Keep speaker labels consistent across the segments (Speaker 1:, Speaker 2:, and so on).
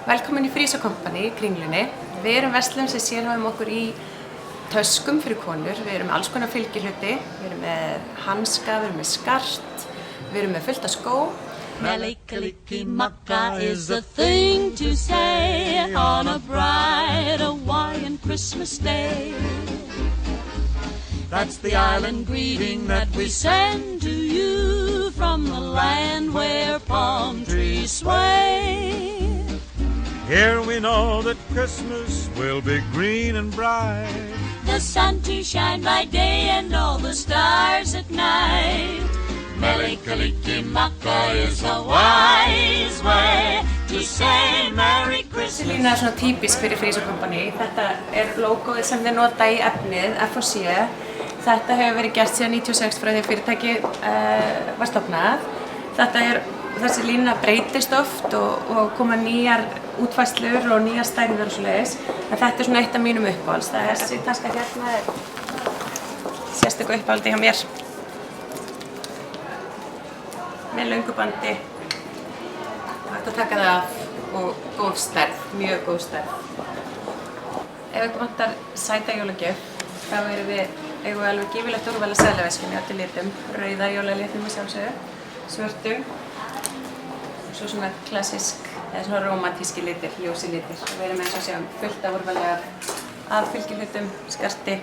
Speaker 1: Velkomin í Frís & Company í Kringlunni. Við erum verslun sem sérhæfum okkur í töskum fyrir konur. Við erum með alls konar fylgihluti. Við erum með hanska, við erum með skart, við erum með fullt af skó.
Speaker 2: Mele-kaliki-maka is a thing to say on a bright Hawaiian Christmas day. That's the island greeting that we send to you from the land where palm trees sway.
Speaker 3: Here we know that Christmas will be green and bright.
Speaker 2: The sun to shine by day and all the stars at night. Mele-kaliki-maka is a wise way to say Merry Christmas.
Speaker 1: Þessi lína svona típisk fyrir Frís & Company. Þetta logoið sem þið nota í efnið, F&C. Þetta hefur verið gert síðan 96 frá því fyrirtækið var stofnað. Þessi lína breytist oft og koma nýjar útfærslur og nýjar stærðir og svoleiðis. En þetta svona eitt af mínum uppáhalds. Þessi taska hérna sérstaka uppáhaldi hjá mér. Með löngubandi. Hægt að taka það af og góð stærð, mjög góð stærð. Ef ykkur vantar sæta jólagjöf, þá eigum við alveg gífurlegt úrval af seðlaveskjum í öllum litum. Rauða jólalitum að sjálfsögðu, svörtum, og svo svona klassísk, eða svona rómantíski litir, ljósi litir. Við erum eins og sjáum fullt af úrvali af fylgihlutum, skarti.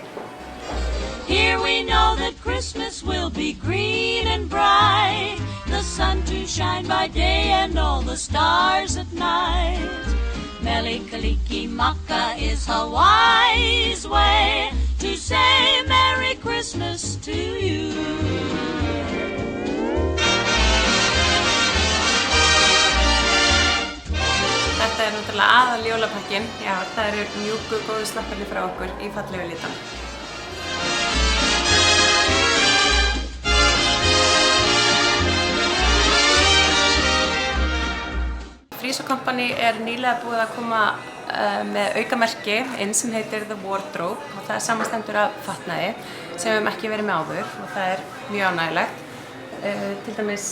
Speaker 2: Here we know that Christmas will be green and bright, the sun to shine by day and all the stars at night. Mele-kaliki-maka is Hawaii's way to say Merry Christmas to you.
Speaker 1: Þetta náttúrulega aðal jólapakkin. Já, það eru mjúku, góðu slapparnir frá okkur í fallegu litunum. Frís & Company nýlega búið að koma með aukamerki inn sem heitir The Wardrobe og það samanstendur af fatnaði sem við höfum ekki verið með áður og það mjög ánægilegt. Til dæmis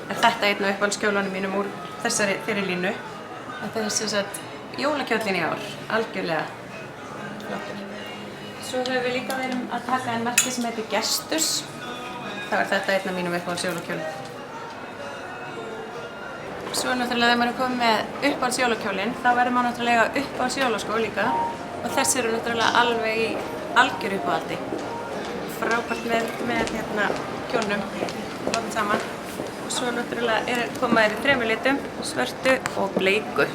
Speaker 1: þetta einn af uppáhaldskjólunum mínum úr þeirri línu. Þetta sem sagt jólakjóllinn í ár, algjörlega flottur. Svo höfum við líka verið að taka einn merki sem heitir Gestus. Það þetta einn af mínum uppáhaldsjólakjólum. Svo náttúrulega þegar maður komið með uppáhaldsjólakjólinn, þá verður maður náttúrulega uppáhaldsjólaskó líka og þessi eru náttúrulega alveg í algjöru uppáhaldi. Frábært með kjólnum, flott saman. Og svo náttúrulega koma þeir í 3 litum, svörtu og bleiku.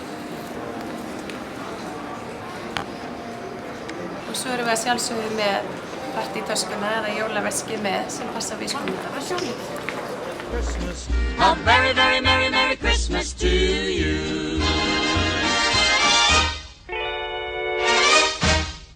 Speaker 1: Og svo erum við að sjálfsögðu með partítöskuna eða jólaveski með sem passa við skulum þetta var sjólið.
Speaker 2: A very, very merry, merry Christmas to you.